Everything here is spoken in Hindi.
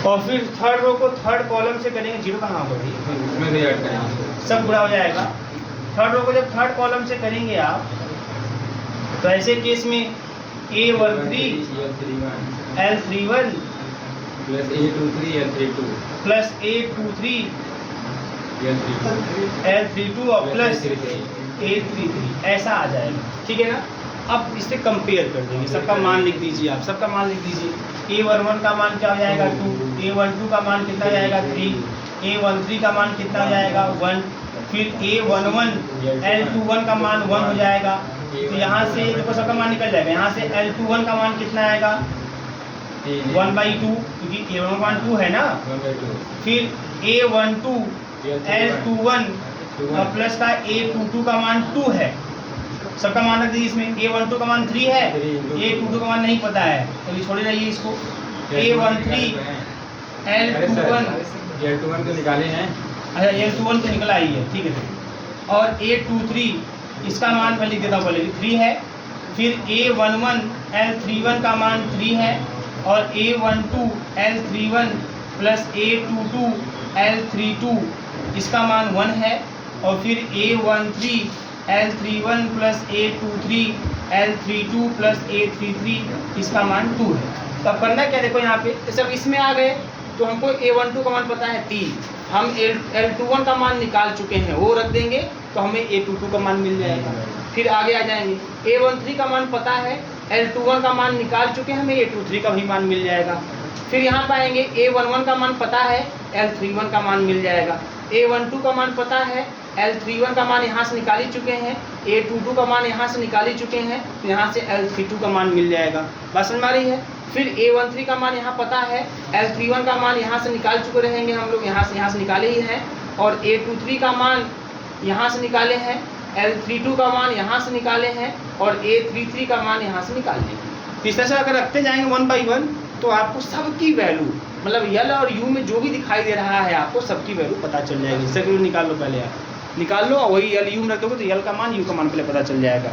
और फिर थर्ड रो को थर्ड कॉलम से करेंगे, जीरो कहाँ होगा भाई, उसमें से ऐड करेंगे, सब पूरा हो जाएगा। थर्ड रो को जब थर्ड कॉलम से करेंगे आप, तो ऐसे केस में A13 L31 plus A23 L32 plus A23 L32 और प्लस A33 ऐसा आ जाएगा, ठीक है ना। अब इससे कंपेयर कर देंगे, सबका मान लिख दीजिए आप, सबका मान लिख दीजिए। A11 का मान क्या हो जाएगा 2, A12 का मान कितना जाएगा 3, A13 का मान कितना हो जाएगा 1, फिर A11 L21 का मान 1 हो जाएगा। तो यहाँ से देखो सबका मान निकल जाएगा, यहाँ से L21 का मान कितना आएगा 1/2, क्योंकि A11 मान 2 है ना। फिर A12 L21 और प्लस का A22 का मान 2 है, सबका मान रख दीजिए इसमें। A12 का मान 3 है, A22 का मान नहीं पता है, चलिए छोड़े रहिए इसको। A13 L21 तो निकाले हैं, अच्छा L21 तो निकला ही है, ठीक है। और A23 इसका मान मैं लिख देता हूँ पहले, 3 है। फिर A11 L31 का मान 3 है, और A12 L31 plus A22 L32 इसका मान 1 है, और फिर A13 L31 plus A23 L32 plus A33 इसका मान 2 है। तो अब करना क्या, देखो यहाँ पे तो सब इसमें आ गए, तो हमको A12 का मान पता है 3, हम L21 का मान निकाल चुके हैं, वो रख देंगे तो हमें A22 का मान मिल जाएगा। फिर आगे आ जाएंगे, A13 का मान पता है, L21 का मान निकाल चुके हैं, हमें A23 का भी मान मिल जाएगा। फिर यहाँ पाएंगे A11 का मान पता है, L31 का मान मिल जाएगा। A12 का मान पता है, L31 का मान यहाँ से निकाल ही चुके हैं, A22 का मान यहाँ से निकाल ही चुके हैं, तो यहाँ से L32 का मान मिल जाएगा। बात समझ में आ रही है। फिर A13 का मान यहाँ पता है, L31 का मान यहाँ से निकाल चुके रहेंगे हम लोग, यहाँ से निकाले ही हैं, और A23 का मान यहाँ से निकाले हैं, L32 का मान यहाँ से निकाले हैं, और A33 का मान यहाँ से निकाल लेंगे। इस तरह से अगर रखते जाएंगे 1 by 1 तो आपको सबकी वैल्यू, मतलब यल और यू में जो भी दिखाई दे रहा है आपको सबकी वैल्यू पता चल जाएगी। इससे निकाल लो, पहले आप निकाल लो, और वही यल यू में रख दोगे तो यल का मान यू का मान पहले पता चल जाएगा।